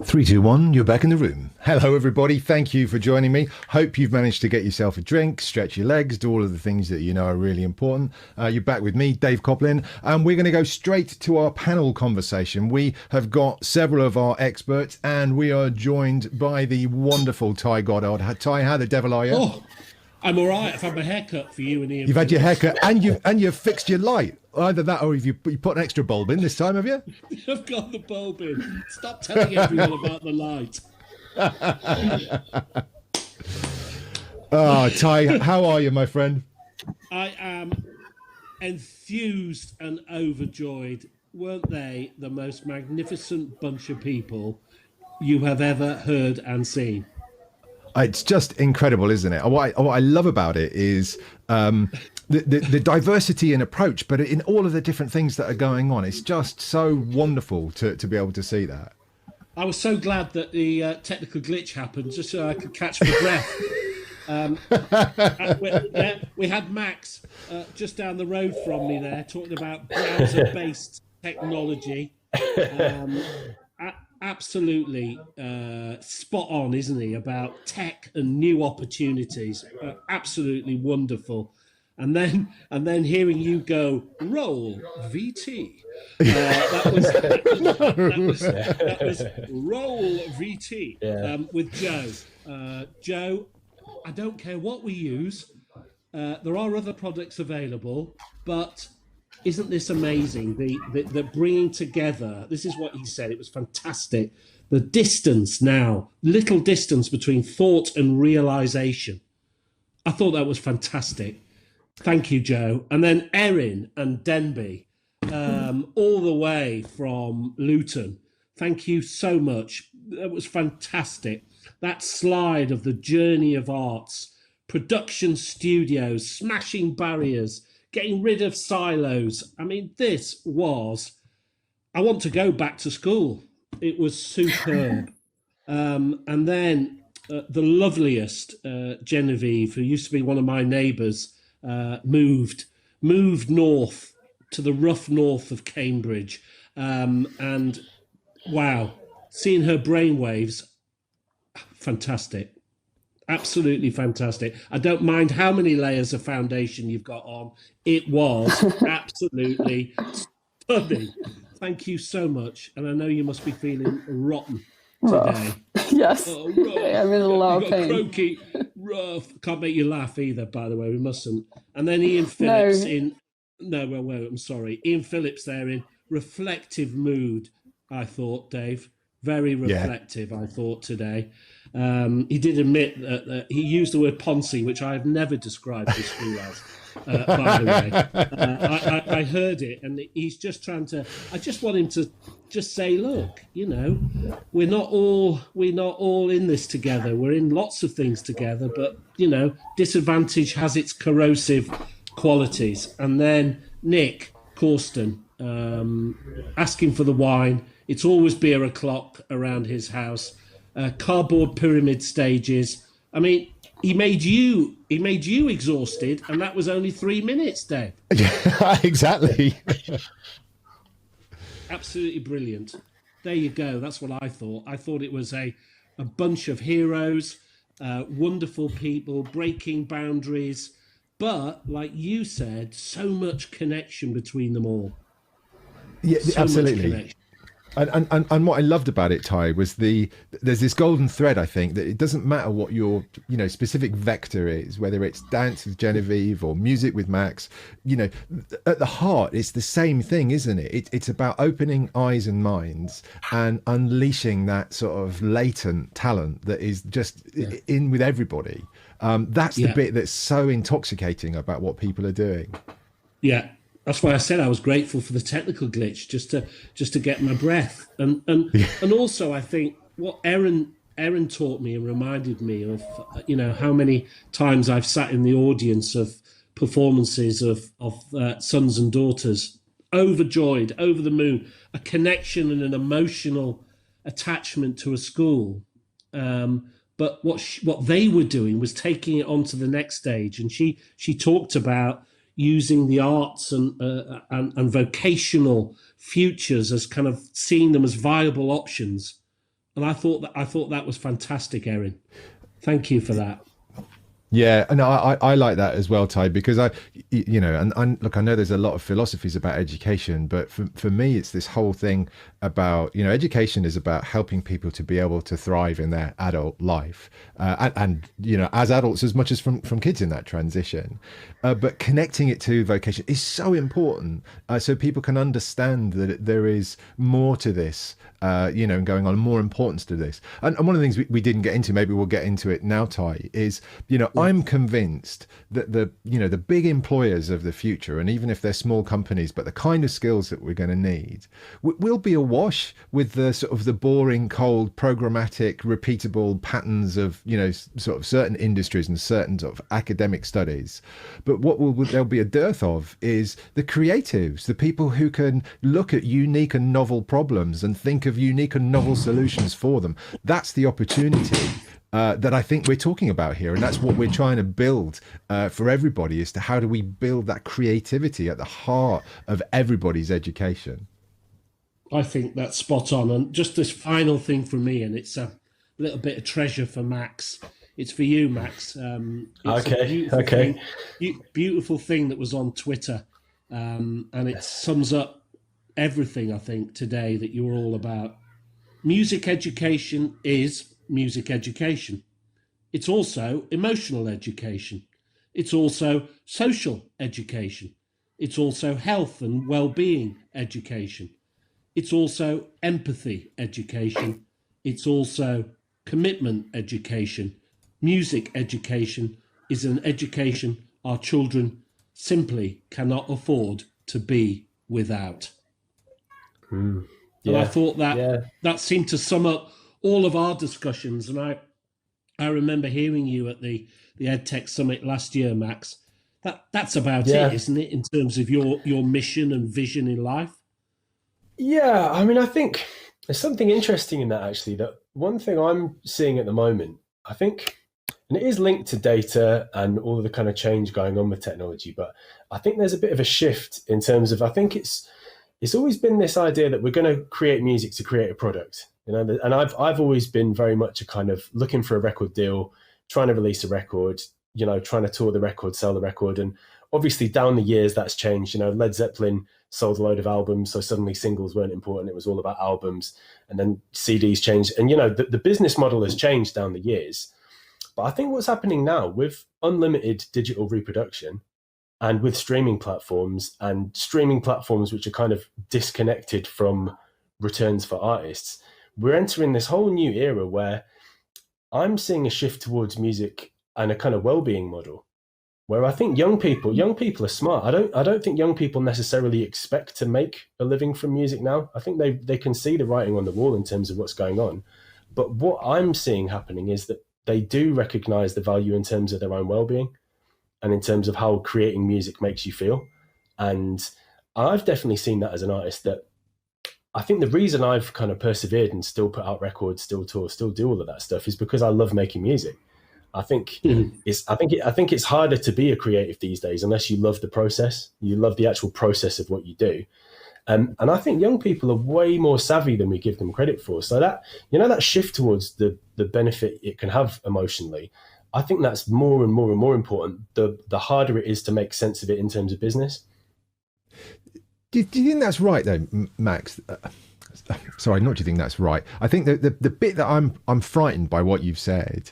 Three, two, one, you're back in the room. Hello, everybody. Thank you for joining me. Hope you've managed to get yourself a drink, stretch your legs, do all of the things that you know are really important. You're back with me, Dave Coplin, and we're going to go straight to our panel conversation. We have got several of our experts, and we are joined by the wonderful Ty Goddard. Ty, how the devil are you? Oh, I'm all right. I've had my haircut for you and Ian. You've had your haircut, and you've fixed your light. Either that, or you put an extra bulb in this time, have you? I've got the bulb in. Stop telling everyone about the light. Oh, Ty, how are you, my friend? I am enthused and overjoyed. Weren't they the most magnificent bunch of people you have ever heard and seen? It's just incredible, isn't it? What I love about it is the diversity in approach, but in all of the different things that are going on. It's just so wonderful to be able to see that. I was so glad that the technical glitch happened, just so I could catch my breath. We had Max just down the road from me there talking about browser-based technology. Absolutely spot on, isn't he, about tech and new opportunities? Absolutely wonderful. And then hearing you go roll VT. That was roll VT with Joe. Joe, I don't care what we use. There are other products available, but isn't this amazing? The bringing together. This is what he said. It was fantastic. The distance now, little distance between thought and realization. I thought that was fantastic. Thank you, Joe. And then Erin and Denby, all the way from Luton. Thank you so much. That was fantastic. That slide of the journey of arts, production studios, smashing barriers, getting rid of silos. I mean, this was, I want to go back to school. It was superb. And then the loveliest Genevieve, who used to be one of my neighbours, moved north to the rough north of Cambridge. And wow, seeing her brainwaves, fantastic. Absolutely fantastic. I don't mind how many layers of foundation you've got on. It was absolutely stunning. Thank you so much. And I know you must be feeling rotten today. Yes. I'm in a lot of pain. Croaky, rough. Can't make you laugh either, by the way. We mustn't. And then Ian Phillips I'm sorry. Ian Phillips there in reflective mood, I thought, Dave. Very reflective, I thought, today. He did admit that he used the word Ponzi, which I have never described this school as, by the way. I heard it, and he's just trying to... I just want him to just say, look, you know, we're not all in this together. We're in lots of things together, but, you know, disadvantage has its corrosive qualities. And then Nick Corsten asking for the wine. It's always beer o'clock around his house. Cardboard pyramid stages. I mean, he made you exhausted, and that was only 3 minutes, Dave. Exactly. Absolutely brilliant. There you go. That's what I thought. I thought it was a bunch of heroes, wonderful people, breaking boundaries, but like you said, so much connection between them all. Yeah, so absolutely. And what I loved about it, Ty, was there's this golden thread, I think, that it doesn't matter what your, you know, specific vector is, whether it's dance with Genevieve or music with Max, you know, at the heart, it's the same thing, isn't it? It's about opening eyes and minds and unleashing that sort of latent talent that is just in with everybody. That's the bit that's so intoxicating about what people are doing. Yeah. That's why I said I was grateful for the technical glitch, just to get my breath, and also I think what Erin taught me and reminded me of, you know, how many times I've sat in the audience of performances of sons and daughters, overjoyed, over the moon, a connection and an emotional attachment to a school, but what they were doing was taking it on to the next stage, and she talked about using the arts and vocational futures as kind of seeing them as viable options. And I thought that was fantastic, Erin. Thank you for that. Yeah, and I like that as well, Ty, because and look, I know there's a lot of philosophies about education, but for me, it's this whole thing about, education is about helping people to be able to thrive in their adult life, and as adults as much as from kids in that transition, but connecting it to vocation is so important, so people can understand that there is more to this, and going on, more importance to this. And one of the things we didn't get into, maybe we'll get into it now, Ty, is, I'm convinced that the big employers of the future, and even if they're small companies, but the kind of skills that we're going to need, will be awash with the sort of the boring, cold, programmatic, repeatable patterns of, sort of certain industries and certain sort of academic studies. But what there'll be a dearth of is the creatives, the people who can look at unique and novel problems and think of unique and novel solutions for them. That's the opportunity that I think we're talking about here, and that's what we're trying to build for everybody, as to how do we build that creativity at the heart of everybody's education. I think that's spot on. And just this final thing for me, and it's a little bit of treasure for Max. It's for you, Max. Okay. Beautiful thing that was on Twitter, and it sums up everything, I think, today that you're all about. Music education is music education. It's also emotional education. It's also social education. It's also health and well-being education. It's also empathy education. It's also commitment education. Music education is an education our children simply cannot afford to be without. And I thought that seemed to sum up all of our discussions. And I remember hearing you at the EdTech Summit last year, Max. That's about it, isn't it, in terms of your mission and vision in life? Yeah, I mean, I think there's something interesting in that, actually. That one thing I'm seeing at the moment, I think, and it is linked to data and all of the kind of change going on with technology, but I think there's a bit of a shift in terms of, I think it's always been this idea that we're going to create music to create a product, and I've always been very much a kind of looking for a record deal, trying to release a record, trying to tour the record, sell the record. And obviously down the years that's changed. Led Zeppelin sold a load of albums, so suddenly singles weren't important. It was all about albums, and then CDs changed. And, the business model has changed down the years. But I think what's happening now with unlimited digital reproduction and with streaming platforms which are kind of disconnected from returns for artists, we're entering this whole new era where I'm seeing a shift towards music and a kind of well-being model, where I think young people are smart. I don't think young people necessarily expect to make a living from music now. I think they can see the writing on the wall in terms of what's going on. But what I'm seeing happening is that they do recognize the value in terms of their own well-being and in terms of how creating music makes you feel. And I've definitely seen that as an artist, that I think the reason I've kind of persevered and still put out records, still tour, still do all of that stuff is because I love making music. I think it's harder to be a creative these days unless you love the process. You love the actual process of what you do. And I think young people are way more savvy than we give them credit for. So that, that shift towards the benefit it can have emotionally, I think that's more and more and more important, the harder it is to make sense of it in terms of business. Do you think that's right, though, Max? Sorry, not do you think that's right? I think that the bit that I'm frightened by what you've said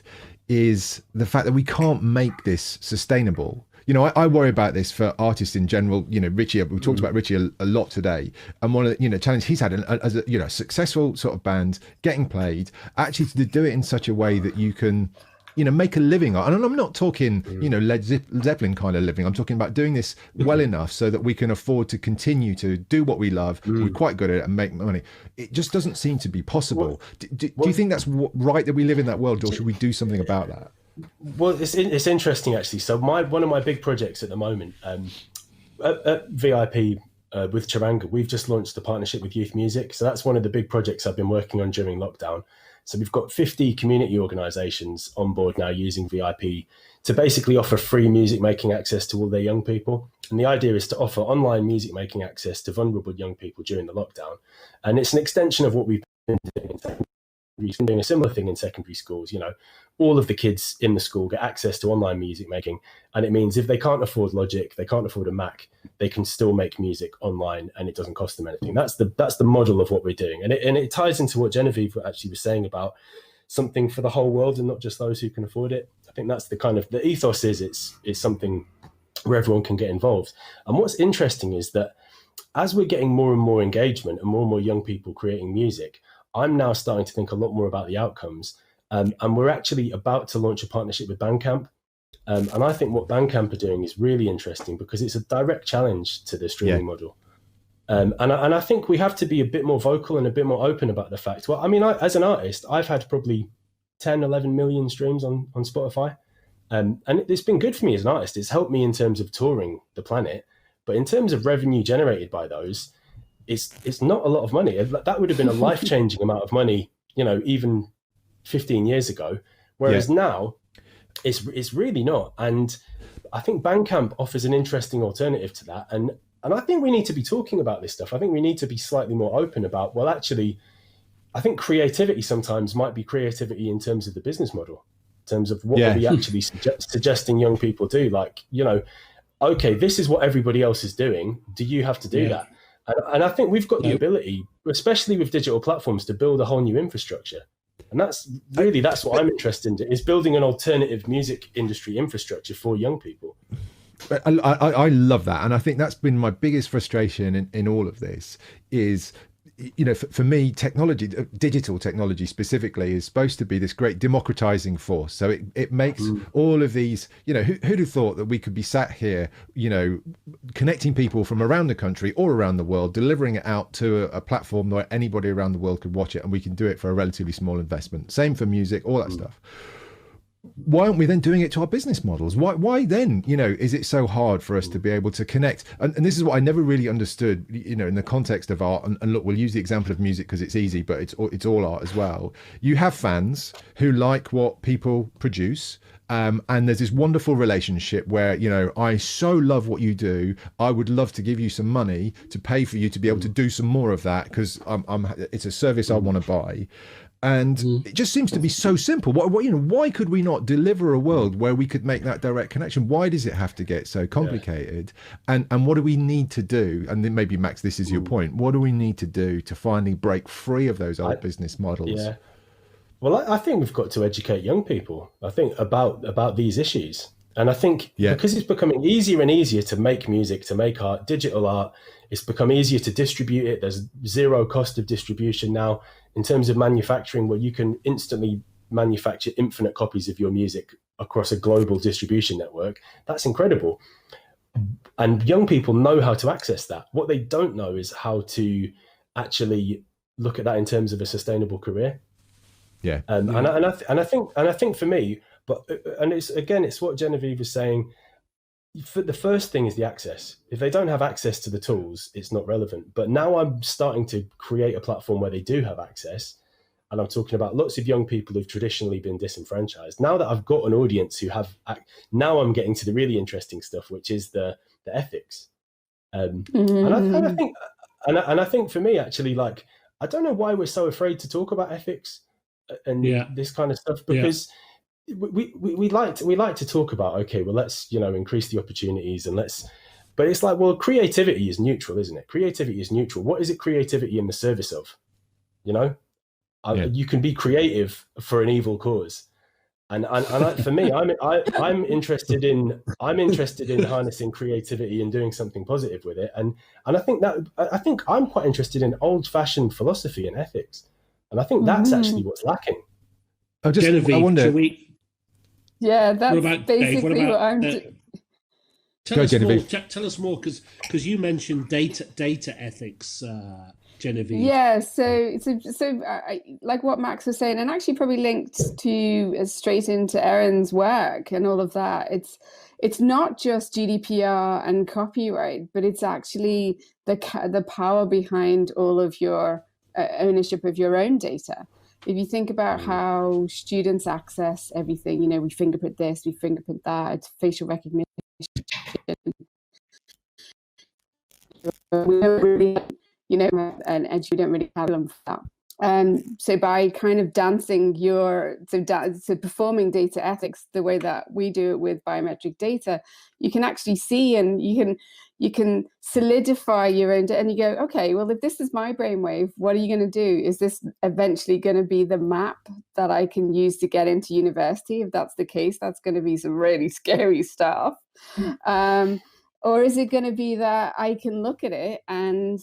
is the fact that we can't make this sustainable. I worry about this for artists in general. Richie, we talked about Richie a lot today, and one of the challenge he's had as a successful sort of band, getting played, actually to do it in such a way that you can make a living. And I'm not talking Led Zeppelin kind of living. I'm talking about doing this well enough so that we can afford to continue to do what we love. We're quite good at it and make money. It just doesn't seem to be possible. Do you think that's right, that we live in that world, or should we do something about that? Well, it's interesting, actually. So one of my big projects at the moment, at VIP with Charanga, we've just launched a partnership with Youth Music. So that's one of the big projects I've been working on during lockdown. So we've got 50 community organisations on board now using VIP to basically offer free music making access to all their young people. And the idea is to offer online music making access to vulnerable young people during the lockdown. And it's an extension of what we've been doing doing a similar thing in secondary schools. You know, all of the kids in the school get access to online music making, and it means if they can't afford Logic, they can't afford a Mac, they can still make music online, and it doesn't cost them anything. That's the model of what we're doing, and it ties into what Genevieve actually was saying about something for the whole world and not just those who can afford it. I think that's the kind of the ethos is it's something where everyone can get involved. And what's interesting is that as we're getting more and more engagement and more young people creating music, I'm now starting to think a lot more about the outcomes. And we're actually about to launch a partnership with Bandcamp. And I think what Bandcamp are doing is really interesting because it's a direct challenge to the streaming model. And I think we have to be a bit more vocal and a bit more open about the fact. Well, I mean, as an artist, I've had probably 10, 11 million streams on Spotify. And it's been good for me as an artist. It's helped me in terms of touring the planet. But in terms of revenue generated by those, it's not a lot of money. That would have been a life-changing amount of money, you know, even 15 years ago. Whereas now, it's really not. And I think Bandcamp offers an interesting alternative to that. And I think we need to be talking about this stuff. I think we need to be slightly more open about, well, actually, I think creativity sometimes might be creativity in terms of the business model, in terms of what are we actually suggesting young people do? Like, you know, okay, this is what everybody else is doing. Do you have to do that? And I think we've got the ability, especially with digital platforms, to build a whole new infrastructure. And that's what I'm interested in, is building an alternative music industry infrastructure for young people. I love that. And I think that's been my biggest frustration in all of this is, you know, for me, technology, digital technology specifically, is supposed to be this great democratizing force. So it makes all of these, you know, who'd have thought that we could be sat here, you know, connecting people from around the country or around the world, delivering it out to a platform where anybody around the world could watch it, and we can do it for a relatively small investment. Same for music, all that stuff. Why aren't we then doing it to our business models? Why then, you know, is it so hard for us to be able to connect? And this is what I never really understood, you know, in the context of art. And look, we'll use the example of music because it's easy, but it's all art as well. You have fans who like what people produce. And there's this wonderful relationship where, you know, I so love what you do. I would love to give you some money to pay for you to be able to do some more of that because it's a service I want to buy. And it just seems to be so simple. Why could we not deliver a world where we could make that direct connection? Why does it have to get so complicated? And what do we need to do? And then maybe, Max, this is your point. What do we need to do to finally break free of those old business models? Yeah. Well, I think we've got to educate young people, I think, about these issues. And I think because it's becoming easier and easier to make music, to make art, digital art, it's become easier to distribute it. There's zero cost of distribution now in terms of manufacturing, where you can instantly manufacture infinite copies of your music across a global distribution network. That's incredible. And young people know how to access that. What they don't know is how to actually look at that in terms of a sustainable career. Yeah. And I think for me, it's what Genevieve was saying. For the first thing is the access. If they don't have access to the tools, it's not relevant. But now I'm starting to create a platform where they do have access. And I'm talking about lots of young people who've traditionally been disenfranchised. Now that I've got an audience who have, now I'm getting to the really interesting stuff, which is the ethics. And I think for me, actually, like, I don't know why we're so afraid to talk about ethics and this kind of stuff, because we like to talk about, okay, well, let's, you know, increase the opportunities and but it's like, well, creativity is neutral, isn't it? Creativity is neutral. What is it creativity in the service of? You know, you can be creative for an evil cause. And for me, I'm interested in harnessing creativity and doing something positive with it. And I think I'm quite interested in old-fashioned philosophy and ethics. And I think that's actually what's lacking. Genevieve, I wonder. Yeah, that's basically what I'm doing. Tell us more, because you mentioned data ethics, Genevieve. Yeah, so like what Max was saying, and actually probably linked to straight into Erin's work and all of that. It's not just GDPR and copyright, but it's actually the power behind all of your ownership of your own data. If you think about how students access everything, you know, we fingerprint this, we fingerprint that, it's facial recognition. We don't really, you know, and we don't really have them for that. So by kind of dancing so performing data ethics the way that we do it with biometric data, you can actually see and you can solidify your own, and you go, okay, well, if this is my brainwave, what are you going to do? Is this eventually going to be the map that I can use to get into university? If that's the case, that's going to be some really scary stuff. Or is it going to be that I can look at it and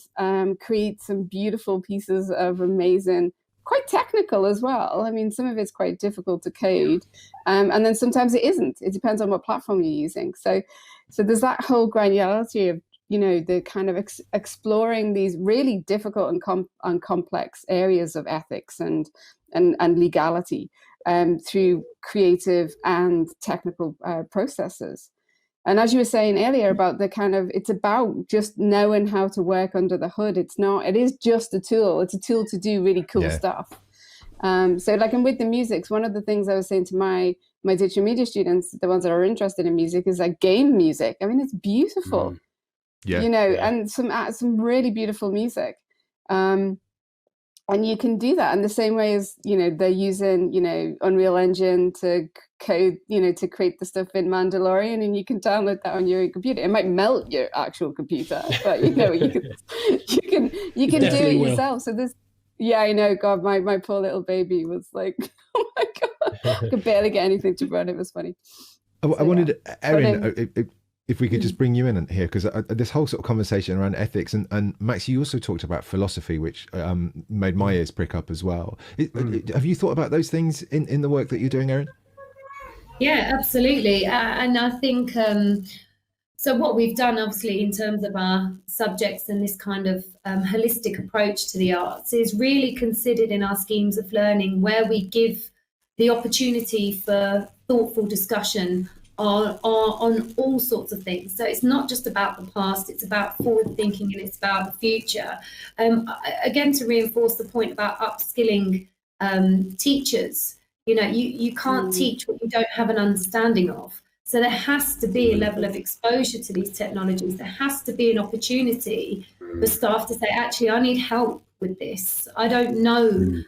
create some beautiful pieces of amazing, quite technical as well. I mean, some of it's quite difficult to code. And then sometimes it isn't. It depends on what platform you're using. So there's that whole granularity of, the kind of exploring these really difficult and complex areas of ethics and legality through creative and technical processes. And as you were saying earlier about it's about just knowing how to work under the hood. It is just a tool. It's a tool to do really cool stuff. So like, and with the music, one of the things I was saying to my digital media students, the ones that are interested in music, is like game music. I mean, it's beautiful, and some really beautiful music. And you can do that in the same way as, they're using, Unreal Engine to code, to create the stuff in Mandalorian, and you can download that on your computer. It might melt your actual computer, but you can do it yourself. So this, I know, God, my poor little baby was like, oh my God, I could barely get anything to run. It was funny. I wanted, Erin, if we could just bring you in here, because this whole sort of conversation around ethics, and Max, you also talked about philosophy, which made my ears prick up as well. Have you thought about those things in the work that you're doing, Erin? Yeah, absolutely. And I think, so what we've done, obviously, in terms of our subjects and this kind of holistic approach to the arts, is really considered in our schemes of learning, where we give the opportunity for thoughtful discussion on all sorts of things. So it's not just about the past, it's about forward thinking, and it's about the future. Again, to reinforce the point about upskilling teachers, you can't teach what you don't have an understanding of. So there has to be a level of exposure to these technologies. There has to be an opportunity for staff to say, actually, I need help with this. I don't know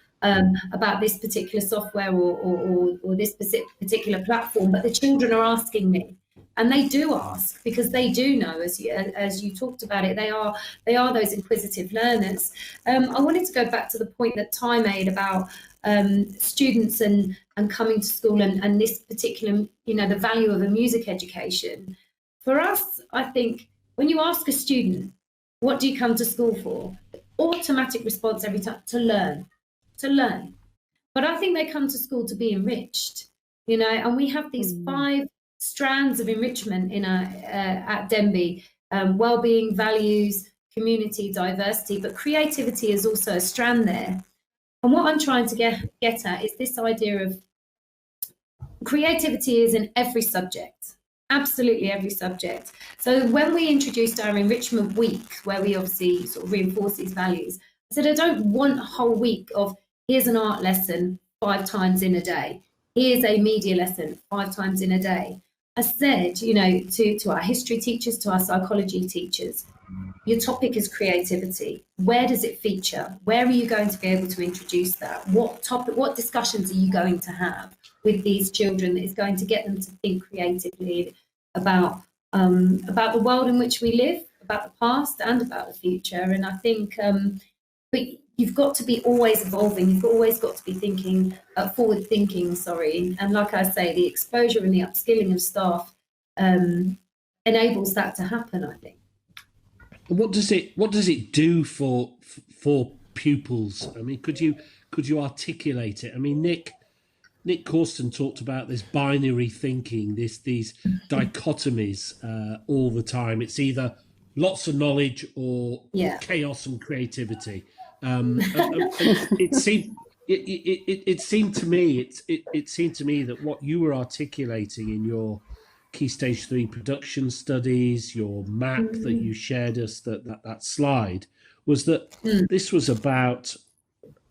about this particular software or this particular platform, but the children are asking me, and they do ask because they do know, as you talked about it, they are those inquisitive learners. I wanted to go back to the point that Ty made about students and coming to school and this particular, the value of a music education. For us, I think when you ask a student, what do you come to school for? The automatic response every time, to learn. But I think they come to school to be enriched, and we have these 5 strands of enrichment at Denby: well-being, values, community, diversity, but creativity is also a strand there. And what I'm trying to get at is this idea of creativity is in every subject, absolutely every subject. So when we introduced our enrichment week, where we obviously sort of reinforce these values, I said, I don't want a whole week of here's an art lesson 5 times in a day. Here's a media lesson 5 times in a day. I said, to our history teachers, to our psychology teachers, your topic is creativity. Where does it feature? Where are you going to be able to introduce that? What discussions are you going to have with these children that is going to get them to think creatively about the world in which we live, about the past and about the future? And I think, but you've got to be always evolving. You've always got to be thinking, forward thinking, And like I say, the exposure and the upskilling of staff enables that to happen, I think. What does it do for pupils? I mean, could you articulate it? I mean, Nick Corsten talked about this binary thinking, these dichotomies all the time. It's either lots of knowledge or chaos and creativity. It seemed to me that what you were articulating in your Key Stage 3 production studies, your map that you shared us, that slide, was that this was about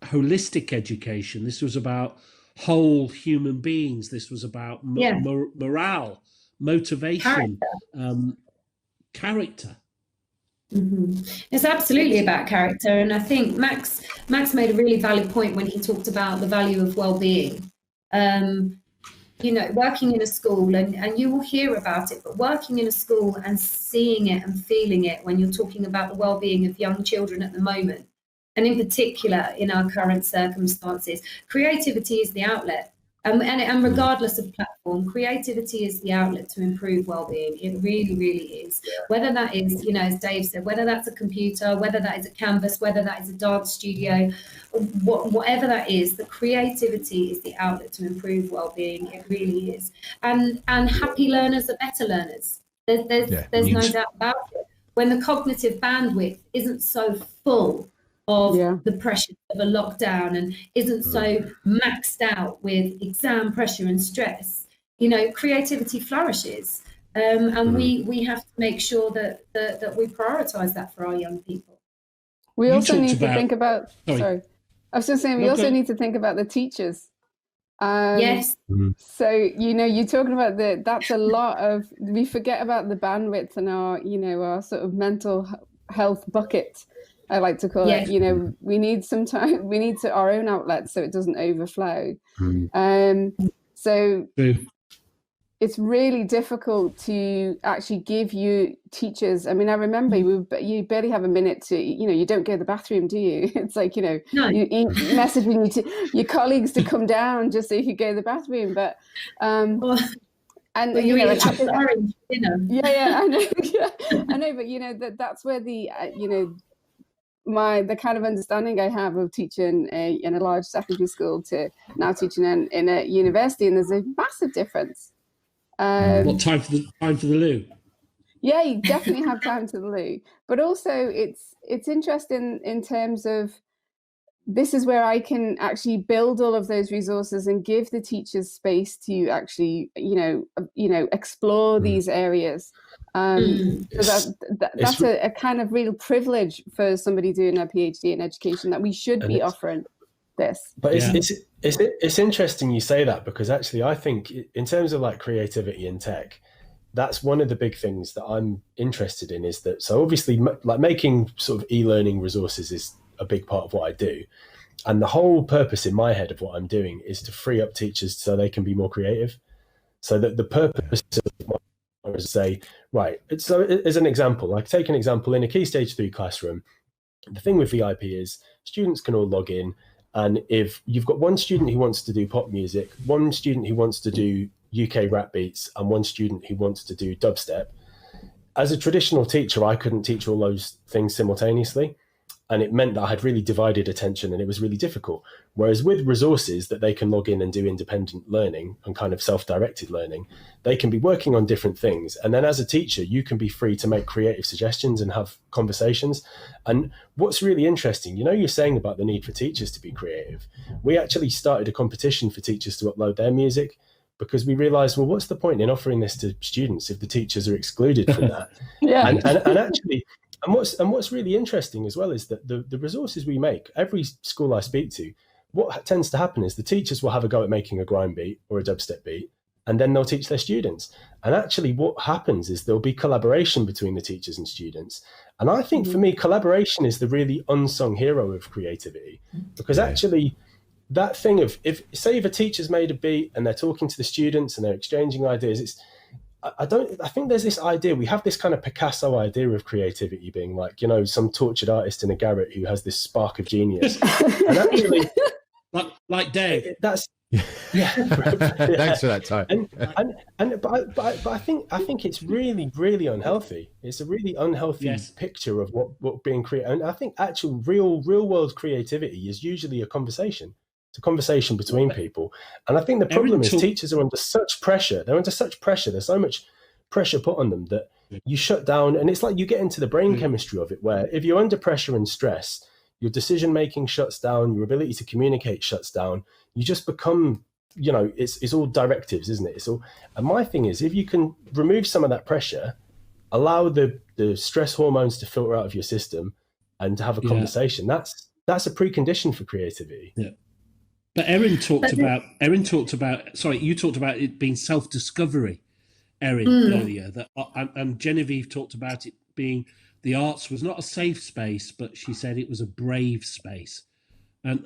holistic education. This was about whole human beings. This was about morale, motivation, character. It's absolutely about character, and I think Max made a really valid point when he talked about the value of well-being. You know, working in a school, and you will hear about it, but working in a school and seeing it and feeling it when you're talking about the well-being of young children at the moment, and in particular in our current circumstances, creativity is the outlet. And regardless of platform, creativity is the outlet to improve well-being. It really, really is. Whether that is, you know, as Dave said, whether that's a computer, whether that is a canvas, whether that is a dance studio, whatever that is, the creativity is the outlet to improve well-being. It really is. And happy learners are better learners. There's no doubt about it. When the cognitive bandwidth isn't so full of the pressure of a lockdown and isn't so maxed out with exam pressure and stress, you know, creativity flourishes. And we have to make sure that we prioritize that for our young people. We also need to think about, sorry, I was just saying, we also need to think about the teachers. Yes. So, you know, you're talking about that's a lot of, we forget about the bandwidth and our, you know, our sort of mental health bucket, I like to call it. You know, we need some time, we need our own outlets so it doesn't overflow. So it's really difficult to actually give you teachers. I mean, I remember you barely have a minute to, you know, you don't go to the bathroom, do you? It's like, you know, you messaging your colleagues to come down just so you could go to the bathroom. But and you know, I know, I know, but you know that's where the you know, the kind of understanding I have of teaching in a large secondary school to now teaching in a university, and there's a massive difference. What time for the loo? Yeah, you definitely have time to the loo, but also it's interesting in terms of, this is where I can actually build all of those resources and give the teachers space to actually, you know, explore these areas. So that's a kind of real privilege for somebody doing a PhD in education, that we should be offering this. But it's interesting you say that, because actually I think in terms of like creativity in tech, that's one of the big things that I'm interested in, is that, so obviously like making sort of e-learning resources is a big part of what I do. And the whole purpose in my head of what I'm doing is to free up teachers so they can be more creative. So that the purpose of my is to say, right, so as an example, like take an example in a Key Stage 3 classroom, the thing with VIP is students can all log in, and if you've got one student who wants to do pop music, one student who wants to do UK rap beats, and one student who wants to do dubstep, as a traditional teacher, I couldn't teach all those things simultaneously. And it meant that I had really divided attention, and it was really difficult. Whereas with resources that they can log in and do independent learning and kind of self-directed learning, they can be working on different things. And then as a teacher, you can be free to make creative suggestions and have conversations. And what's really interesting, you know, you're saying about the need for teachers to be creative. We actually started a competition for teachers to upload their music, because we realized, well, what's the point in offering this to students if the teachers are excluded from that? And actually, and what's really interesting as well is that the resources we make, every school I speak to, what tends to happen is the teachers will have a go at making a grime beat or a dubstep beat, and then they'll teach their students. And actually what happens is there'll be collaboration between the teachers and students. And I think for me, collaboration is the really unsung hero of creativity, because actually that thing of, if a teacher's made a beat and they're talking to the students and they're exchanging ideas, I think there's this idea, we have this kind of Picasso idea of creativity being like, you know, some tortured artist in a garret who has this spark of genius. And actually, like Dave. That's Thanks for that, Ty. But I think it's really, really unhealthy. It's a really unhealthy picture of what being creative. And I think actual real world creativity is usually a conversation. It's a conversation between people. And I think the problem is teachers are under such pressure. They're under such pressure. There's so much pressure put on them that you shut down. And it's like you get into the brain chemistry of it, where if you're under pressure and stress, your decision making shuts down, your ability to communicate shuts down. You just become, you know, it's all directives, isn't it? It's all. And my thing is, if you can remove some of that pressure, allow the stress hormones to filter out of your system and to have a conversation, that's a precondition for creativity. Yeah. But Erin talked about, sorry, you talked about it being self-discovery, Erin, earlier, and Genevieve talked about it being the arts was not a safe space, but she said it was a brave space. And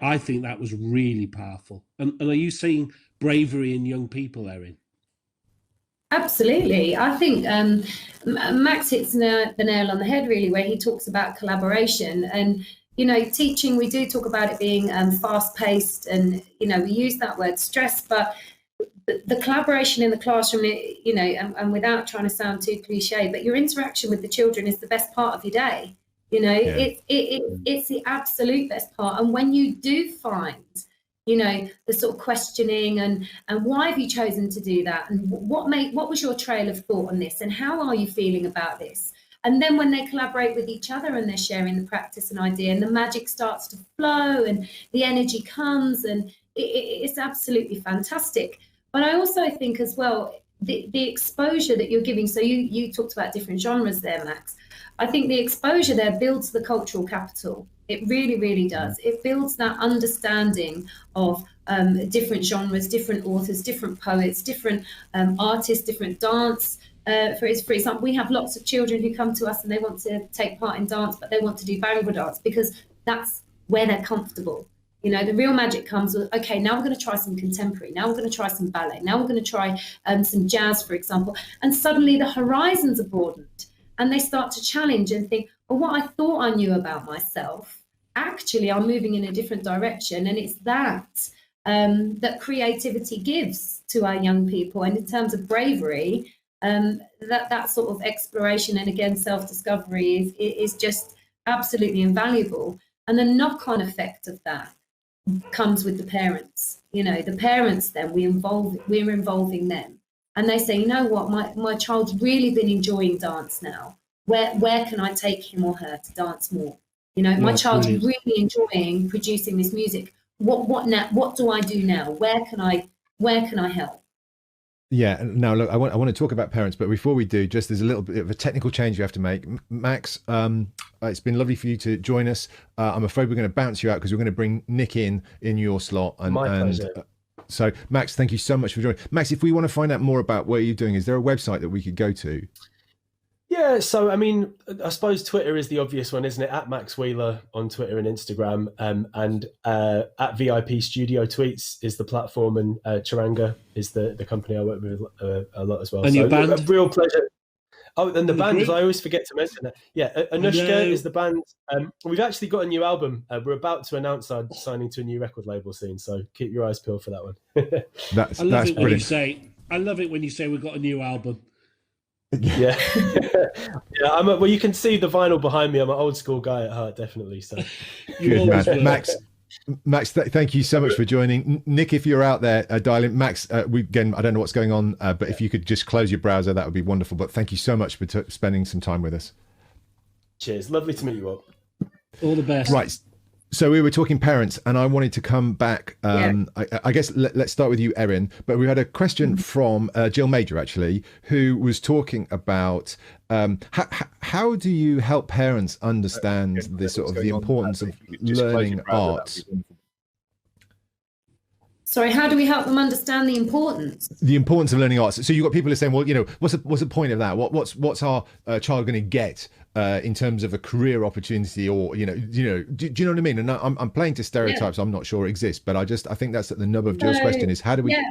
I think that was really powerful. And are you seeing bravery in young people, Erin? Absolutely. I think Max hits the nail on the head, really, where he talks about collaboration. And, you know, teaching, we do talk about it being fast-paced, and, you know, we use that word stress, but the collaboration in the classroom, you know, and without trying to sound too cliche, but your interaction with the children is the best part of your day. You know, it's the absolute best part. And when you do find, you know, the sort of questioning and why have you chosen to do that? And what was your trail of thought on this? And how are you feeling about this? And then when they collaborate with each other and they're sharing the practice and idea, and the magic starts to flow and the energy comes, and it's absolutely fantastic. But I also think as well, the exposure that you're giving, so you talked about different genres there, Max. I think the exposure there builds the cultural capital. It really, really does. It builds that understanding of different genres, different authors, different poets, different artists, different dance. For example, we have lots of children who come to us and they want to take part in dance, but they want to do Bhangra dance because that's where they're comfortable. You know, the real magic comes with, okay, now we're going to try some contemporary. Now we're going to try some ballet. Now we're going to try some jazz, for example. And suddenly the horizons are broadened. And they start to challenge and think, well, what I thought I knew about myself, actually I'm moving in a different direction. And it's that that creativity gives to our young people. And in terms of bravery, that sort of exploration and, again, self-discovery is just absolutely invaluable. And the knock-on effect of that comes with the parents. You know, the parents then, we're involving them. And they say, you know what, my child's really been enjoying dance now. Where can I take him or her to dance more? You know, my child's really enjoying producing this music. What now? What do I do now? Where can I help? Yeah. Now, look, I want to talk about parents, but before we do, just there's a little bit of a technical change you have to make. Max, it's been lovely for you to join us. I'm afraid we're going to bounce you out because we're going to bring Nick in your slot. My pleasure. So, Max, thank you so much for joining. Max, if we want to find out more about what you're doing, is there a website that we could go to? Yeah, so, I mean, I suppose Twitter is the obvious one, isn't it? At Max Wheeler on Twitter and Instagram, and at VIP Studio Tweets is the platform, and Charanga is the company I work with a lot as well. And so, your band? A real pleasure. Oh, and the band, I always forget to mention that. Yeah, Anushka is the band. We've actually got a new album. We're about to announce our signing to a new record label soon, so keep your eyes peeled for that one. That's brilliant. I love it when you say we've got a new album. Yeah. Yeah. Well, you can see the vinyl behind me. I'm an old school guy at heart, definitely. So good, man. Max, thank you so much for joining. Nick, if you're out there, dial in. Max, again, I don't know what's going on, but if you could just close your browser, that would be wonderful. But thank you so much for spending some time with us. Cheers. Lovely to meet you all. All the best. Right. So we were talking parents, and I wanted to come back. I guess let's start with you, Erin. But we had a question from Jill Major, actually, who was talking about how do you help parents understand the sort of the importance of learning arts? Sorry, how do we help them understand the importance? The importance of learning arts. So you've got people who are saying, well, you know, what's the point of that? What's our child going to get in terms of a career opportunity, or do you know what I mean? And I'm playing to stereotypes I'm not sure exist, but I think that's at the nub of Jill's question is how do we? Yeah.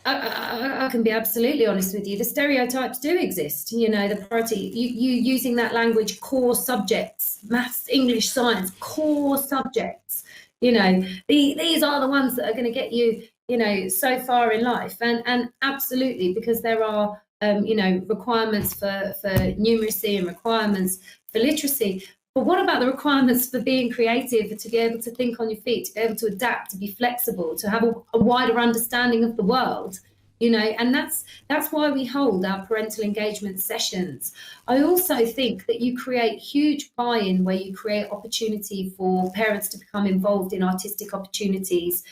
I can be absolutely honest with you. The stereotypes do exist. You know, the priority, you using that language, core subjects, maths, English, science, core subjects. You know, these are the ones that are going to get you, you know, so far in life. And absolutely, because there are, requirements for numeracy and requirements for literacy. But what about the requirements for being creative, to be able to think on your feet, to be able to adapt, to be flexible, to have a wider understanding of the world? You know, and that's why we hold our parental engagement sessions. I also think that you create huge buy-in where you create opportunity for parents to become involved in artistic opportunities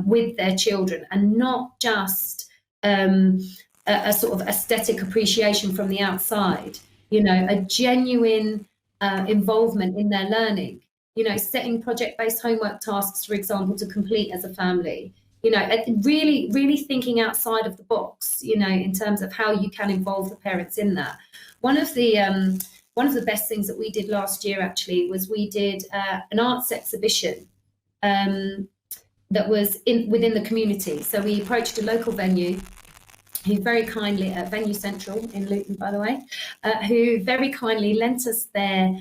with their children, and not just a sort of aesthetic appreciation from the outside. You know, a genuine involvement in their learning. You know, setting project-based homework tasks, for example, to complete as a family. You know, really, really thinking outside of the box, you know, in terms of how you can involve the parents in that. one of the best things that we did last year actually was we did an arts exhibition that was within the community. So we approached a local venue who very kindly, Venue Central in Luton, by the way, who very kindly lent us their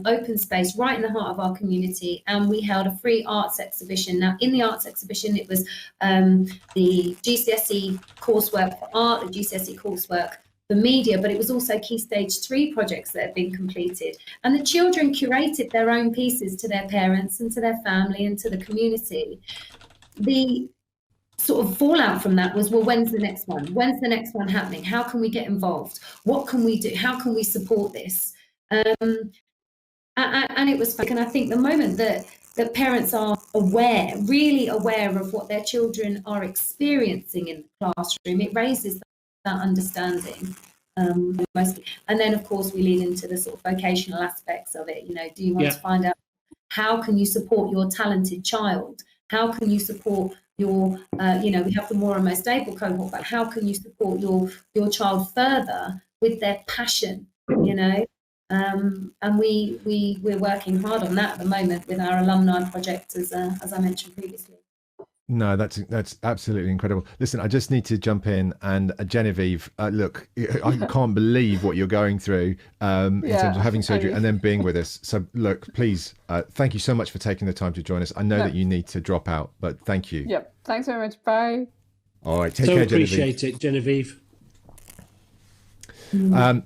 open space right in the heart of our community, and we held a free arts exhibition. Now, in the arts exhibition, it was the GCSE coursework for art, the GCSE coursework for media, but it was also Key Stage 3 projects that had been completed. And the children curated their own pieces to their parents and to their family and to the community. The sort of fallout from that was, well, when's the next one? When's the next one happening? How can we get involved? What can we do? How can we support this? And it was fun. And I think the moment that parents are aware, really aware of what their children are experiencing in the classroom, it raises that understanding mostly. And then, of course, we lead into the sort of vocational aspects of it. You know, do you want to find out how can you support your talented child? How can you support your, we have the more and most able cohort, but how can you support your child further with their passion, you know? And we're working hard on that at the moment with our alumni project, as I mentioned previously. No, that's absolutely incredible. Listen, I just need to jump in, and Genevieve, look, I can't believe what you're going through in terms of having surgery and then being with us. So look, please, thank you so much for taking the time to join us. I know that you need to drop out, but thank you. Yep. Thanks very much. Bye. All right. Take care, Genevieve. Appreciate it, Genevieve.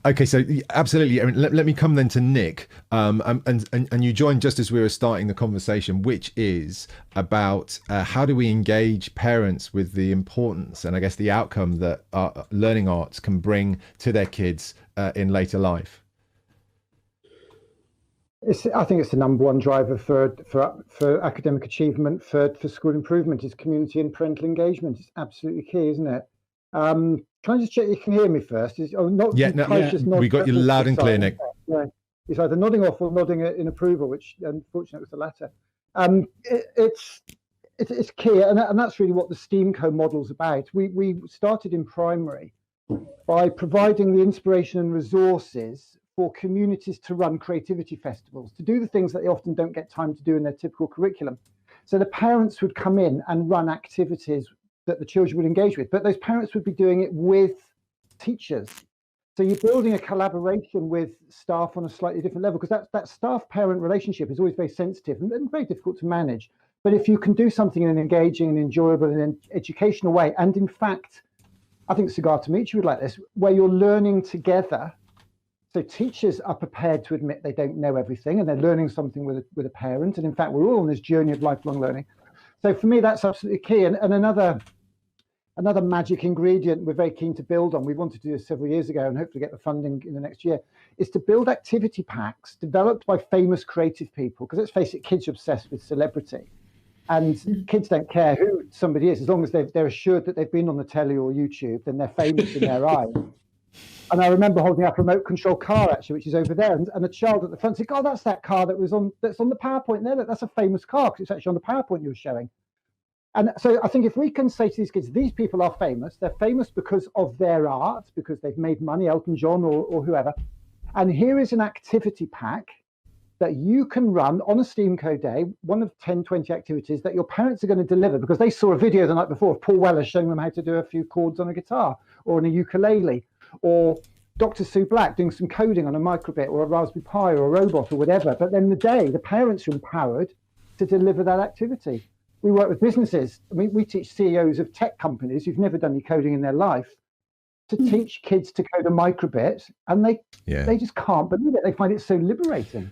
Okay, so absolutely. I mean, let me come then to Nick, and you joined just as we were starting the conversation, which is about how do we engage parents with the importance and I guess the outcome that learning arts can bring to their kids in later life. I think it's the number one driver for academic achievement, for school improvement, is community and parental engagement. It's absolutely key, isn't it? Can I just check you can hear me first? We got you loud and clear, Nick. Yeah, it's either nodding off or nodding in approval, which unfortunately was the latter. It's key, and that's really what the STEAMco model's about. We started in primary by providing the inspiration and resources for communities to run creativity festivals, to do the things that they often don't get time to do in their typical curriculum. So the parents would come in and run activities that the children would engage with, but those parents would be doing it with teachers. So you're building a collaboration with staff on a slightly different level, because that staff-parent relationship is always very sensitive and very difficult to manage. But if you can do something in an engaging and enjoyable and an educational way, and in fact, I think Sagar Tamici would like this, where you're learning together. So teachers are prepared to admit they don't know everything, and they're learning something with a parent. And in fact, we're all on this journey of lifelong learning. So for me, that's absolutely key. And another magic ingredient we're very keen to build on, we wanted to do this several years ago and hopefully get the funding in the next year, is to build activity packs developed by famous creative people. Because let's face it, kids are obsessed with celebrity. And kids don't care who somebody is, as long as they're assured that they've been on the telly or YouTube, then they're famous in their eyes. And I remember holding up a remote control car, actually, which is over there, and a child at the front said, "Oh, that's that car that's on the PowerPoint there. That's a famous car, because it's actually on the PowerPoint you were showing." And so I think if we can say to these kids, these people are famous, they're famous because of their art, because they've made money, Elton John or whoever. And here is an activity pack that you can run on a STEAMco day, one of 10, 20 activities that your parents are going to deliver, because they saw a video the night before of Paul Weller showing them how to do a few chords on a guitar or on a ukulele, or Dr. Sue Black doing some coding on a microbit or a Raspberry Pi or a robot or whatever. But then the parents are empowered to deliver that activity. We work with businesses. I mean, we teach CEOs of tech companies who've never done any coding in their life to teach kids to code a microbit, and they just can't believe it. They find it so liberating.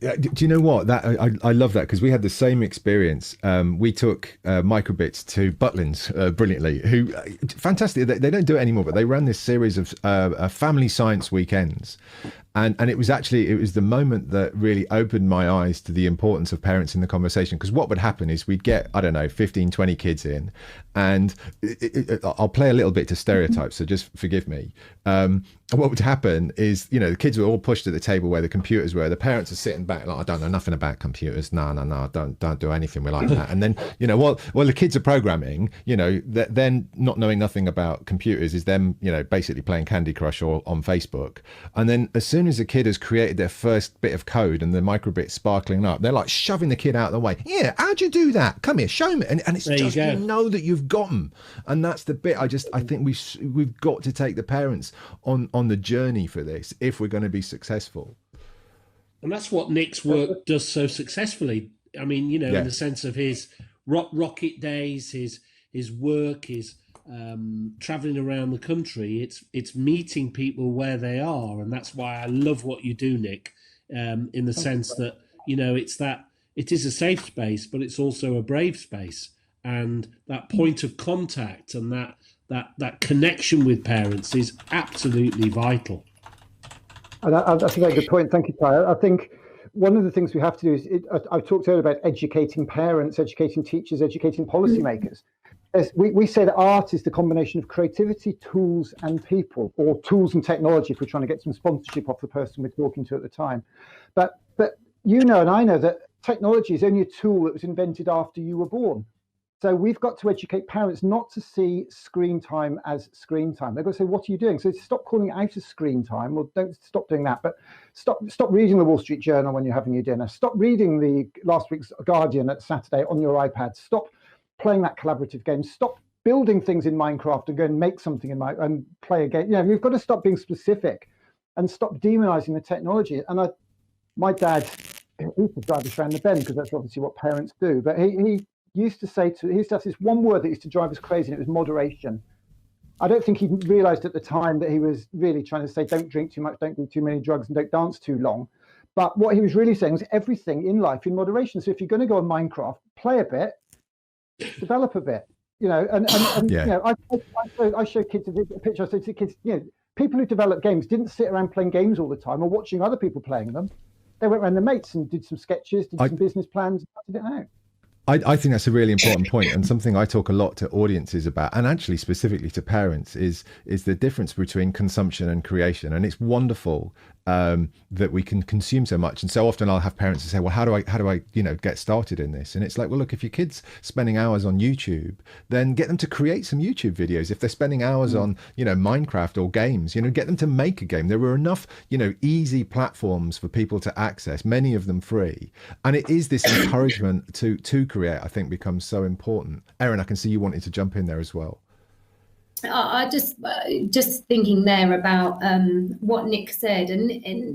Do you know what? That I love that, because we had the same experience. We took microbits to Butlins brilliantly, who fantastic. They don't do it anymore, but they ran this series of family science weekends, and it was the moment that really opened my eyes to the importance of parents in the conversation. Because what would happen is we'd get, I don't know, 15, 20 kids in, and I'll play a little bit to stereotype, so just forgive me. what would happen is, the kids were all pushed at the table where the computers were. The parents are sitting back like, I don't know nothing about computers. No, don't do anything with like that. And then, while the kids are programming, then not knowing nothing about computers is them, basically playing Candy Crush or on Facebook. And then as soon as a kid has created their first bit of code and the microbit sparkling up, they're like shoving the kid out of the way. Yeah, how'd you do that? Come here, show me. And it's there just, that you've got them. And that's the bit I think we've got to take the parents on the journey for this if we're going to be successful. And that's what Nick's work does so successfully. I mean, in the sense of his rocket days, his work, his traveling around the country, it's meeting people where they are. And that's why I love what you do, Nick, in the sense that, it is a safe space, but it's also a brave space. And that point of contact and that connection with parents is absolutely vital. And that's a very good point. Thank you, Ty. I think one of the things we have to do is, I've talked earlier about educating parents, educating teachers, educating policymakers. We say that art is the combination of creativity, tools, and people, or tools and technology if we're trying to get some sponsorship off the person we're talking to at the time. But and I know that technology is only a tool that was invented after you were born. So we've got to educate parents not to see screen time as screen time. They've got to say, what are you doing? So stop calling it out as screen time, or don't stop doing that, but stop reading the Wall Street Journal when you're having your dinner. Stop reading the last week's Guardian at Saturday on your iPad. Stop playing that collaborative game. Stop building things in Minecraft and go and make something and play a game. You've got to stop being specific and stop demonizing the technology. And my dad, he used to drive us around the bend because that's obviously what parents do, but he used to have this one word that used to drive us crazy, and it was moderation. I don't think he realized at the time that he was really trying to say, don't drink too much, don't do too many drugs, and don't dance too long. But what he was really saying was everything in life in moderation. So if you're going to go on Minecraft, play a bit, develop a bit, I show kids a picture. I say to kids, people who develop games didn't sit around playing games all the time or watching other people playing them. They went around their mates and did some sketches, did some business plans, and did it out. I think that's a really important point, and something I talk a lot to audiences about, and actually specifically to parents, is the difference between consumption and creation. And it's wonderful that we can consume so much. And so often I'll have parents who say, well, how do I get started in this? And it's like, well, look, if your kid's spending hours on YouTube, then get them to create some YouTube videos. If they're spending hours on, Minecraft or games, get them to make a game. There are enough, easy platforms for people to access, many of them free. And it is this encouragement to create, I think, becomes so important. Erin, I can see you wanting to jump in there as well. I just thinking there about what Nick said, and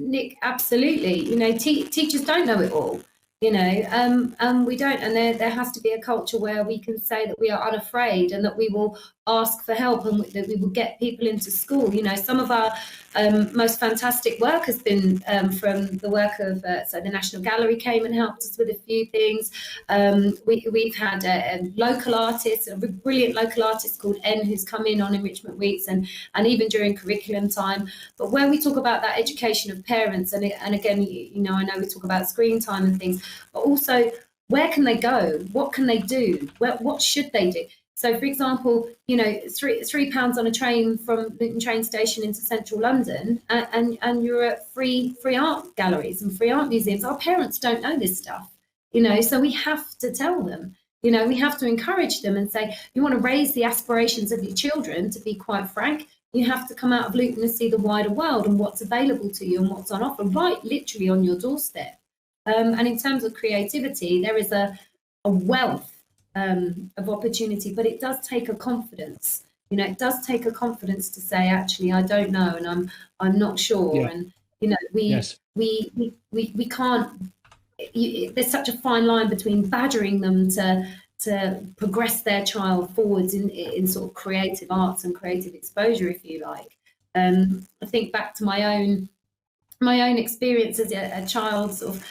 Nick, absolutely, teachers don't know it all, and we don't, and there has to be a culture where we can say that we are unafraid and that we will ask for help and that we will get people into school. Some of our most fantastic work has been from the work of so the National Gallery came and helped us with a few things. We've had a local artist, a brilliant local artist called N, who's come in on enrichment weeks and even during curriculum time. But when we talk about that education of parents, and again, I know we talk about screen time and things, but also where can they go? What can they do? What should they do? So, for example, £3 on a train from Luton train station into central London, and you're at free art galleries and free art museums. Our parents don't know this stuff, so we have to tell them. We have to encourage them and say, you want to raise the aspirations of your children, to be quite frank, you have to come out of Luton and see the wider world and what's available to you and what's on offer, right literally on your doorstep. And in terms of creativity, there is a wealth of opportunity, but it does take a confidence. It does take a confidence to say, actually, I don't know, and I'm not sure. Yeah. And we can't. There's such a fine line between badgering them to progress their child forwards in sort of creative arts and creative exposure, if you like. I think back to my own experience as a child, sort of,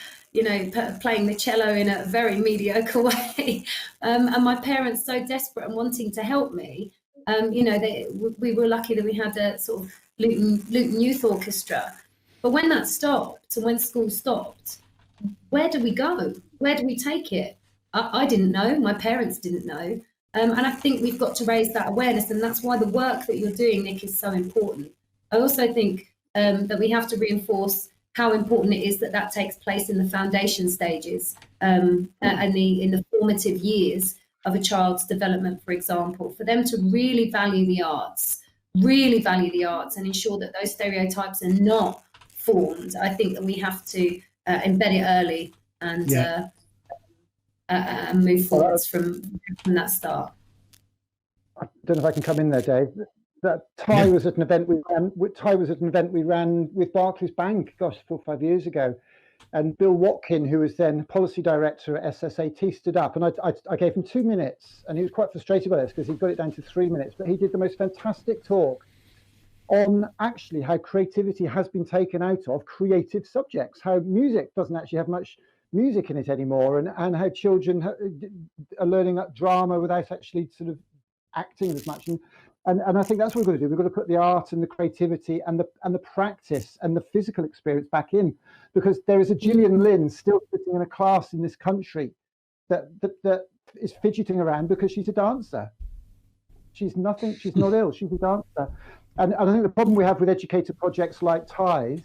playing the cello in a very mediocre way, and my parents so desperate and wanting to help me. We were lucky that we had a sort of Luton Youth Orchestra. But when that stopped, and when school stopped, where do we go? Where do we take it? I didn't know. My parents didn't know. And I think we've got to raise that awareness, and that's why the work that you're doing, Nick, is so important. I also think that we have to reinforce how important it is that that takes place in the foundation stages and in the formative years of a child's development, for example, for them to really value the arts and ensure that those stereotypes are not formed. I think that we have to embed it early and move forwards from that start. I don't know if I can come in there, Dave. That Ty was at an event we ran with Barclays Bank, gosh, 4 or 5 years ago, and Bill Watkin, who was then policy director at SSAT, stood up, and I gave him 2 minutes, and he was quite frustrated by this because he got it down to 3 minutes, but he did the most fantastic talk on actually how creativity has been taken out of creative subjects, how music doesn't actually have much music in it anymore, and how children are learning drama without actually sort of acting as much. And I think that's what we've got to do. We've got to put the art and the creativity and the practice and the physical experience back in, because there is a Gillian Lynn still sitting in a class in this country that is fidgeting around because she's a dancer. She's nothing. She's not ill. She's a dancer. And I think the problem we have with educator projects like TIES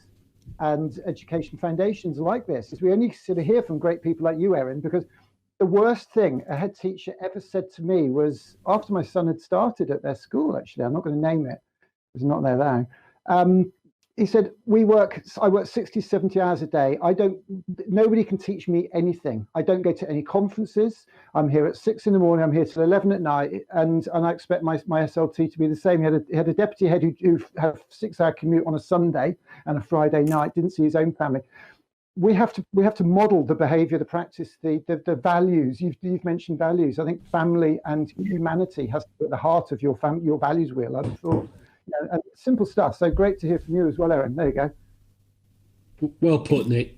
and education foundations like this is we only sort of hear from great people like you, Erin, because the worst thing a head teacher ever said to me was, after my son had started at their school, actually, I'm not going to name it, it's not there now. He said, I work 60, 70 hours a day. Nobody can teach me anything. I don't go to any conferences. I'm here at 6 in the morning. I'm here till 11 at night. And I expect my SLT to be the same. He had a deputy head who had a 6-hour commute on a Sunday and a Friday night, didn't see his own family. We have to model the behavior, the practice, the values. You've mentioned values. I think family and humanity has to be at the heart of your values wheel, I'd have thought. And simple stuff. So great to hear from you as well, Erin. There you go. Well put, Nick.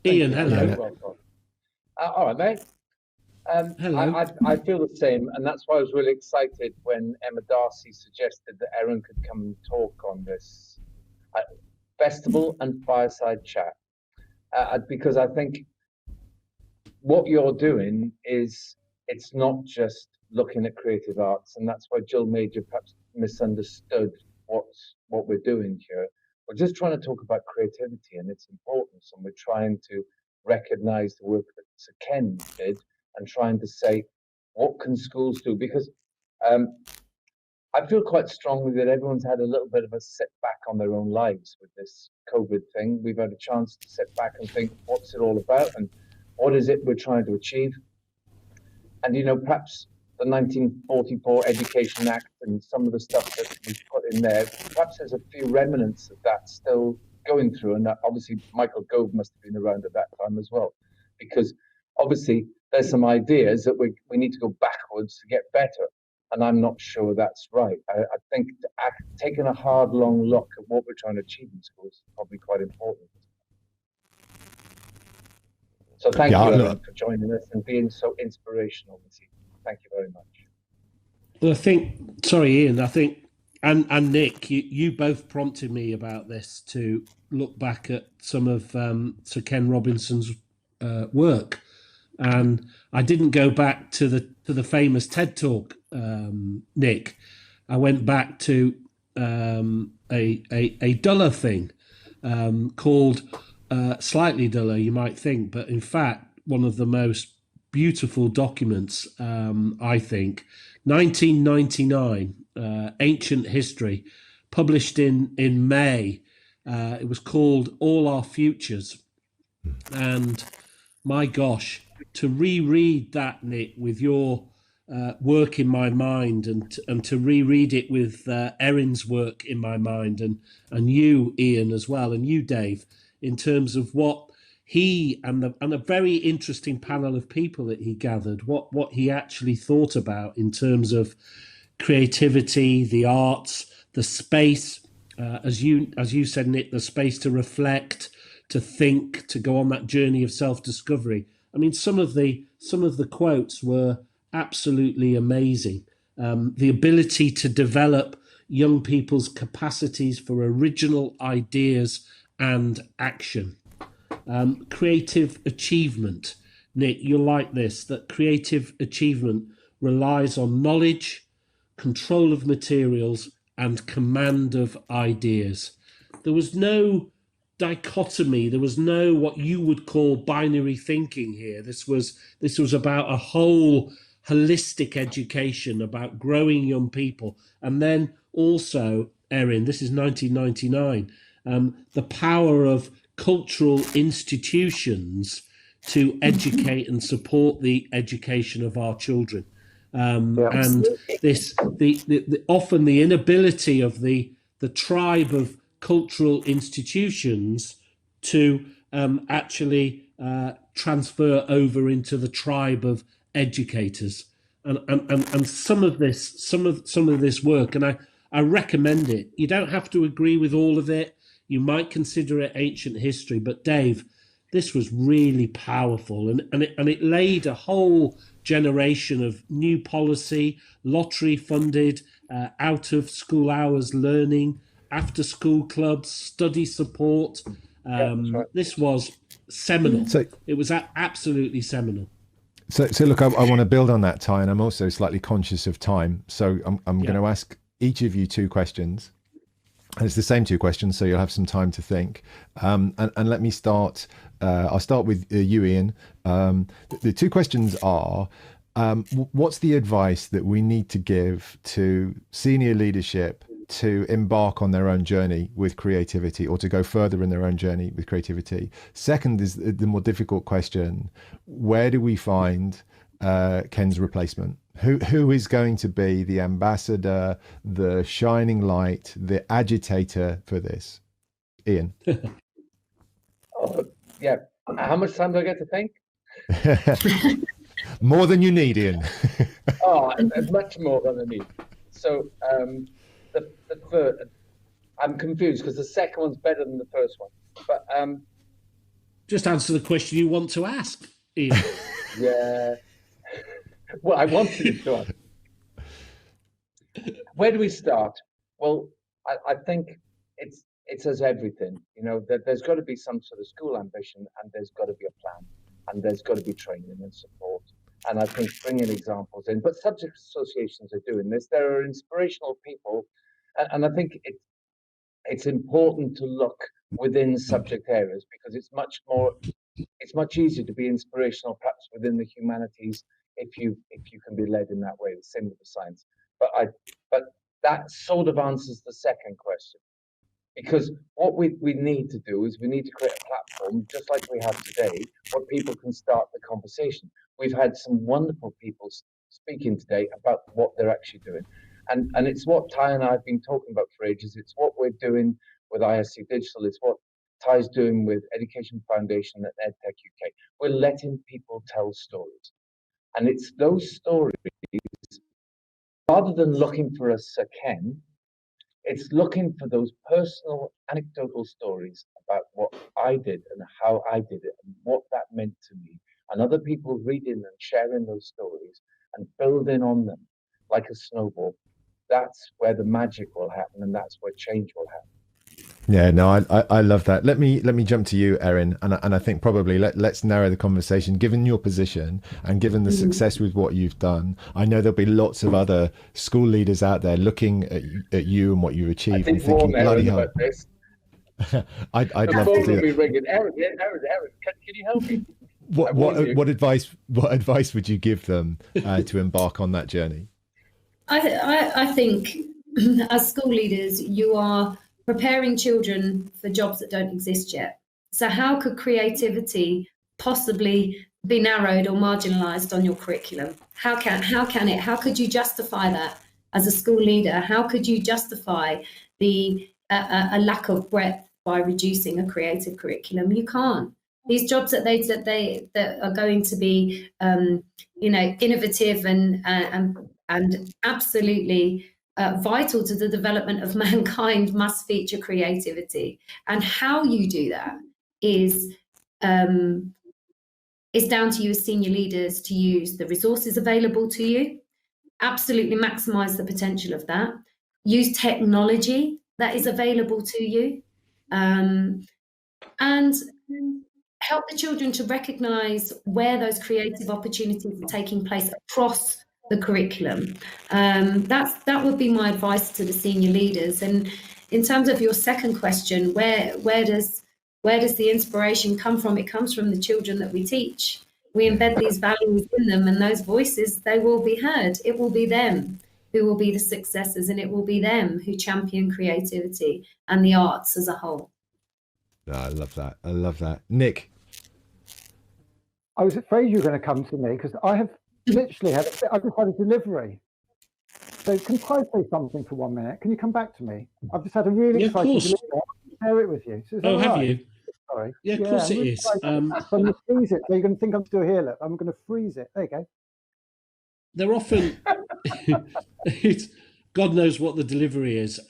Ian, hello. Well, all right, mate. Hello. I feel the same, and that's why I was really excited when Emma Darcy suggested that Erin could come and talk on this festival and fireside chat, because I think what you're doing is, it's not just looking at creative arts, and that's why Jill Major perhaps misunderstood what we're doing here. We're just trying to talk about creativity and its importance, and we're trying to recognize the work that Sir Ken did, and trying to say, what can schools do? Because I feel quite strongly that everyone's had a little bit of a sit back on their own lives with this COVID thing. We've had a chance to sit back and think, what's it all about, and what is it we're trying to achieve? And, you know, perhaps the 1944 Education Act and some of the stuff that we put in there, perhaps there's a few remnants of that still going through. And obviously Michael Gove must have been around at that time as well, because obviously there's some ideas that we need to go backwards to get better. And I'm not sure that's right. I think taking a hard, long look at what we're trying to achieve in schools is probably quite important. So thank you, Erin, for joining us and being so inspirational this evening. Thank you very much. Well, I think, sorry, Ian, I think, and Nick, you both prompted me about this to look back at some of Sir Ken Robinson's work. And I didn't go back to the famous TED Talk, Nick. I went back to a duller thing called, slightly duller, you might think, but in fact, one of the most beautiful documents, I think, 1999, Ancient History, published in May. It was called All Our Futures. And my gosh, to reread that, Nick, with your work in my mind, and to reread it with Erin's work in my mind, and you, Ian, as well, and you, Dave, in terms of what he and a very interesting panel of people that he gathered, what he actually thought about in terms of creativity, the arts, the space, as you said, Nick, the space to reflect, to think, to go on that journey of self-discovery. I mean, some of the quotes were absolutely amazing. The ability to develop young people's capacities for original ideas and action. Creative achievement. Nick, you'll like this, that creative achievement relies on knowledge, control of materials, and command of ideas. There was no dichotomy. There was no what you would call binary thinking here. This was about a whole holistic education, about growing young people. And then also, Erin, this is 1999, the power of cultural institutions to educate and support the education of our children. And this, often the inability of the tribe of cultural institutions to actually transfer over into the tribe of educators, and some of this work, and I recommend it. You don't have to agree with all of it. You might consider it ancient history, but Dave, this was really powerful, and it laid a whole generation of new policy, lottery funded, out of school hours learning, after school clubs, study support. Right. This was seminal. It was absolutely seminal. So look, I want to build on that, Ty, and I'm also slightly conscious of time. So I'm going to ask each of you 2 questions. And it's the same 2 questions, so you'll have some time to think. And let me start. I'll start with you, Ian. The 2 questions are, what's the advice that we need to give to senior leadership to embark on their own journey with creativity, or to go further in their own journey with creativity? Second is the more difficult question: where do we find Ken's replacement? Who is going to be the ambassador, the shining light, the agitator for this? Ian. Yeah. How much time do I get to think? More than you need, Ian. Much more than I need. So the third, I'm confused because the second one's better than the first one. But just answer the question you want to ask, Ian. Yeah. Well, I wanted it to ask. Where do we start? Well, I think it's as everything, that there's got to be some sort of school ambition, and there's got to be a plan, and there's got to be training and support. And I think bringing examples in, but subject associations are doing this. There are inspirational people, and I think it's important to look within subject areas, because it's much easier to be inspirational perhaps within the humanities if you can be led in that way. The same with the science. But that sort of answers the second question. Because what we need to do is we need to create a platform, just like we have today, where people can start the conversation. We've had some wonderful people speaking today about what they're actually doing. And it's what Ty and I have been talking about for ages. It's what we're doing with ISCDigital. It's what Ty's doing with Education Foundation and EdTechUK. We're letting people tell stories. And it's those stories, rather than looking for a Sir Ken, it's looking for those personal anecdotal stories about what I did and how I did it and what that meant to me, and other people reading and sharing those stories and building on them like a snowball. That's where the magic will happen, and that's where change will happen. Yeah, no, I love that. Let me jump to you, Erin, and I think probably let's narrow the conversation. Given your position and given the success with what you've done, I know there'll be lots of other school leaders out there looking at you and what you've achieved and thinking, bloody hell. I'd love to do it. Erin, can you help me? What advice would you give them to embark on that journey? I think as school leaders, you are preparing children for jobs that don't exist yet. So how could creativity possibly be narrowed or marginalized on your curriculum? How could you justify that as a school leader? How could you justify a lack of breadth by reducing a creative curriculum? You can't. These jobs that are going to be innovative and absolutely vital to the development of mankind must feature creativity. And how you do that is down to you as senior leaders to use the resources available to you, absolutely maximize the potential of that, use technology that is available to you, and help the children to recognize where those creative opportunities are taking place across the curriculum. That would be my advice to the senior leaders. And in terms of your second question, where does the inspiration come from? It comes from the children that we teach. We embed these values in them, and those voices, they will be heard. It will be them who will be the successors, and it will be them who champion creativity and the arts as a whole. Oh, I love that. I love that. Nick. I was afraid you were going to come to me because I have literally I've just had a delivery. So can I say something for 1 minute? Can you come back to me? I've just had a really exciting delivery. I'll share it with you. So have you? Sorry. Yeah, of course it is. I'm going to freeze it. So you're going to think I'm still here. Look, I'm going to freeze it. There you go. They're often, God knows what the delivery is.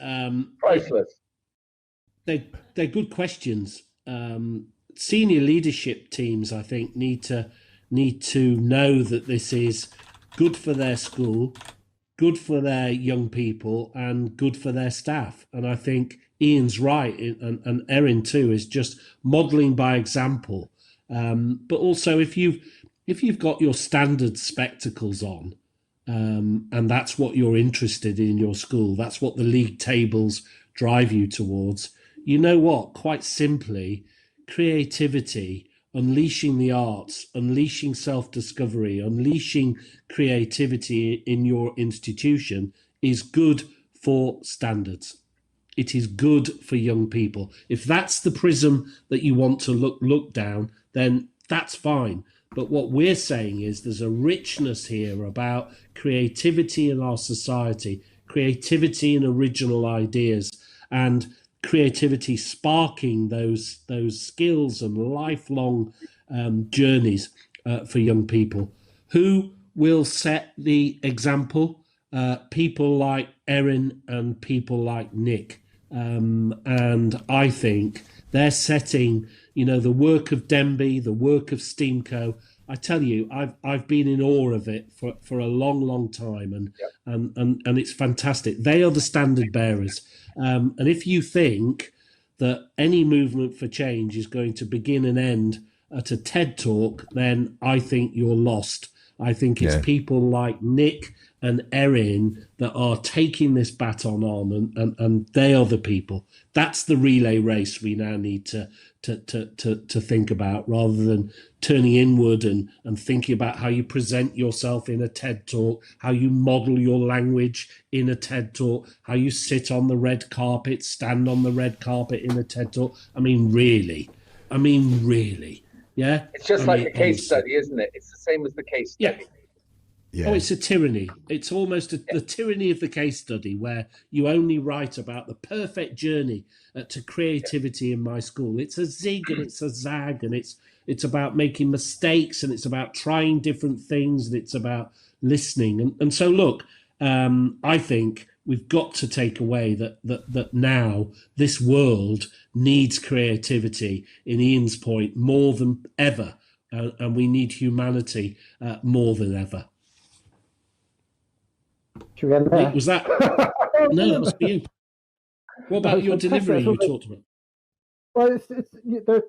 Priceless. They're good questions. Senior leadership teams, I think, need to know that this is good for their school, good for their young people, and good for their staff. And I think Ian's right, and Erin too, is just modelling by example. But also, if you've got your standard spectacles on, and that's what you're interested in your school, that's what the league tables drive you towards. You know what? Quite simply, creativity, unleashing the arts, unleashing self-discovery, unleashing creativity in your institution is good for standards. It is good for young people. If that's the prism that you want to look down, then that's fine. But what we're saying is there's a richness here about creativity in our society, creativity and original ideas, and creativity sparking those skills and lifelong journeys for young people. Who will set the example? People like Erin and people like Nick. And I think they're setting, the work of Denby, the work of STEAMCO. I tell you, I've been in awe of it for a long time, and it's fantastic. They are the standard bearers. And if you think that any movement for change is going to begin and end at a TED Talk, then I think you're lost. I think it's people like Nick and Erin that are taking this baton on, and they are the people. That's the relay race we now need to think about, rather than turning inward and thinking about how you present yourself in a TED Talk, how you model your language in a TED Talk, how you sit on the red carpet, stand on the red carpet in a TED Talk. I mean, really. Yeah. It's just like a case study, isn't it? It's the same as the case study. Yeah. Oh, it's a tyranny. It's almost the tyranny of the case study, where you only write about the perfect journey to creativity in my school. It's a zig and it's a zag, and it's about making mistakes, and it's about trying different things, and it's about listening. And so, look, I think we've got to take away that now this world needs creativity, in Ian's point, more than ever, and we need humanity more than ever. Nick, was that? No, that must be you. What about your delivery you talked about? Well, there are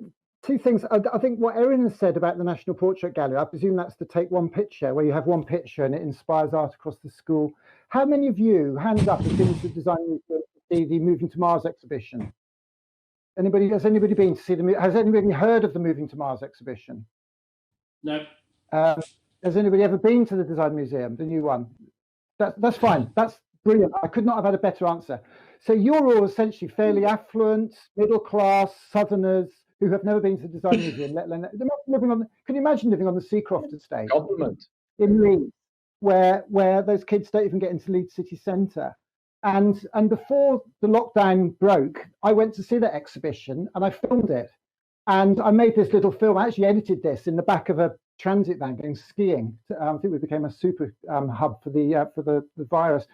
two things. I think what Erin has said about the National Portrait Gallery, I presume that's the take one picture, where you have one picture and it inspires art across the school. How many of you, hands up, have been to the Design Museum to see the Moving to Mars exhibition? Has anybody been to see has anybody heard of the Moving to Mars exhibition? No. Has anybody ever been to the Design Museum, the new one? That's fine. That's brilliant. I could not have had a better answer. So you're all essentially fairly affluent, middle class Southerners who have never been to the Design Museum, let alone can you imagine living on the Seacroft estate in Leeds, where those kids don't even get into Leeds city centre? And before the lockdown broke, I went to see that exhibition and I filmed it. And I made this little film. I actually edited this in the back of a transit van going skiing. I think we became a super hub for the virus.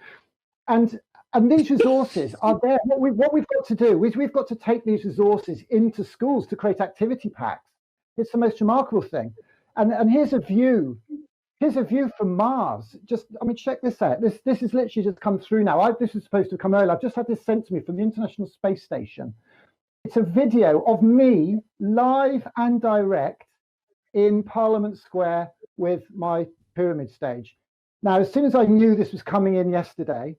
And these resources are there. What we've got to do is we've got to take these resources into schools to create activity packs. It's the most remarkable thing. And here's a view. Here's a view from Mars. Check this out. This has literally just come through now. This was supposed to come earlier. I've just had this sent to me from the International Space Station. It's a video of me live and direct in Parliament Square with my pyramid stage. Now, as soon as I knew this was coming in yesterday,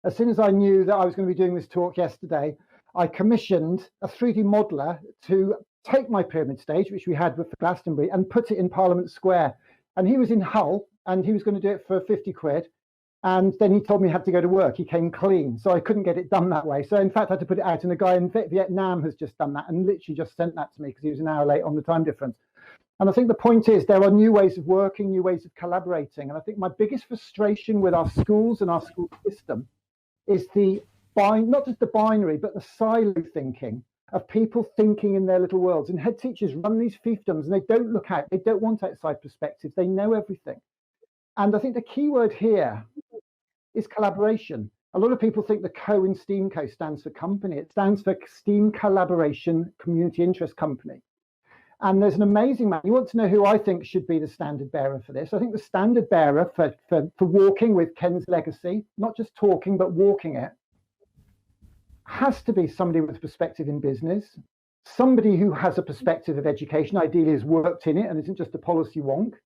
as soon as I knew that I was going to be doing this talk yesterday, I commissioned a 3D modeler to take my pyramid stage, which we had for Glastonbury, and put it in Parliament Square. And he was in Hull, and he was going to do it for 50 quid. And then he told me he had to go to work. He came clean, so I couldn't get it done that way. So in fact, I had to put it out, and a guy in Vietnam has just done that and literally just sent that to me because he was an hour late on the time difference. And I think the point is there are new ways of working, new ways of collaborating. And I think my biggest frustration with our schools and our school system is not just the binary, but the silo thinking of people thinking in their little worlds. And head teachers run these fiefdoms and they don't look out, they don't want outside perspectives, they know everything. And I think the key word here is collaboration. A lot of people think the CO in STEAMCO stands for company. It stands for STEAM Collaboration Community Interest Company. And there's an amazing man. You want to know who I think should be the standard bearer for this? I think the standard bearer for walking with Ken's legacy, not just talking, but walking it, has to be somebody with a perspective in business, somebody who has a perspective of education, ideally has worked in it and isn't just a policy wonk,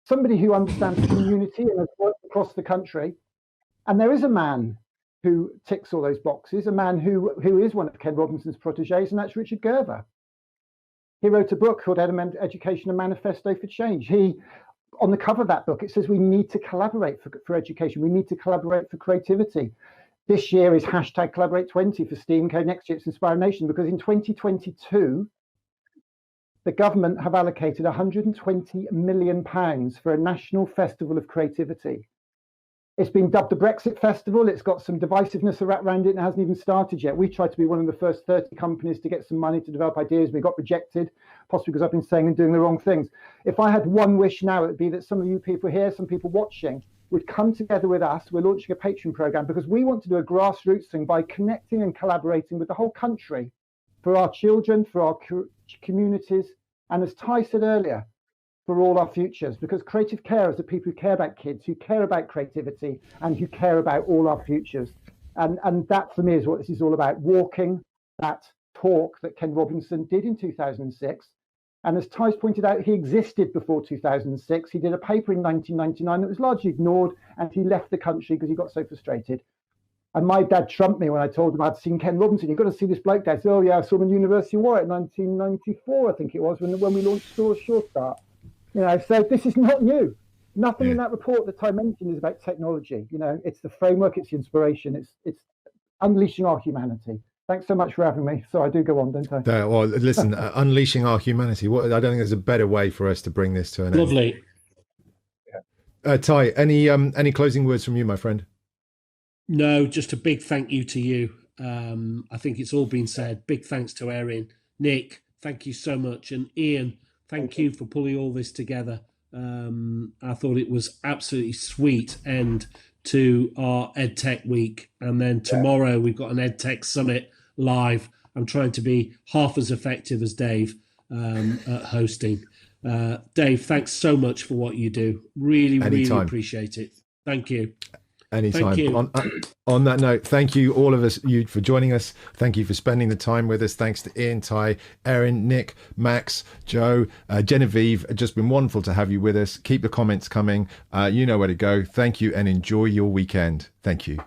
somebody who understands community and has worked across the country. And there is a man who ticks all those boxes, a man who is one of Ken Robinson's proteges, and that's Richard Gerver. He wrote a book called Education, a Manifesto for Change. On the cover of that book, it says we need to collaborate for education. We need to collaborate for creativity. This year is hashtag Collaborate20 for STEAMCO. Next year it's Inspire Nation, because in 2022, the government have allocated £120 million for a national festival of creativity. It's been dubbed the Brexit Festival. It's got some divisiveness around it and it hasn't even started yet. We tried to be one of the first 30 companies to get some money to develop ideas. We got rejected, possibly because I've been saying and doing the wrong things. If I had one wish now, it would be that some of you people here, some people watching, would come together with us. We're launching a Patreon program because we want to do a grassroots thing by connecting and collaborating with the whole country for our children, for our communities, and as Ty said earlier, for all our futures, because creative carers are people who care about kids, who care about creativity, and who care about all our futures. And that for me is what this is all about, walking that talk that Ken Robinson did in 2006. And as Ty's pointed out, he existed before 2006. He did a paper in 1999 that was largely ignored, and he left the country because he got so frustrated. And my dad trumped me when I told him I'd seen Ken Robinson. You've got to see this bloke, Dad. I said, oh yeah, I saw him in University of Warwick in 1994, I think it was, when we launched Sure Start. You know, so this is not new. Nothing in that report that Ty mentioned is about technology. You know, it's the framework, it's the inspiration, it's unleashing our humanity. Thanks so much for having me. So I do go on, don't I? Well, listen, unleashing our humanity. I don't think there's a better way for us to bring this to an end. Lovely. Ty, any closing words from you, my friend? No, just a big thank you to you. I think it's all been said. Big thanks to Erin. Nick, thank you so much. And Ian, thank you for pulling all this together. I thought it was absolutely sweet end to our EdTech week. And then tomorrow we've got an EdTech Summit live. I'm trying to be half as effective as Dave at hosting. Dave, thanks so much for what you do. Really appreciate it. Thank you. Anytime. Thank you. On that note, thank you all of you for joining us. Thank you for spending the time with us. Thanks to Ian, Ty, Erin, Nick, Max, Joe, Genevieve. It's just been wonderful to have you with us. Keep the comments coming. You know where to go. Thank you and enjoy your weekend. Thank you.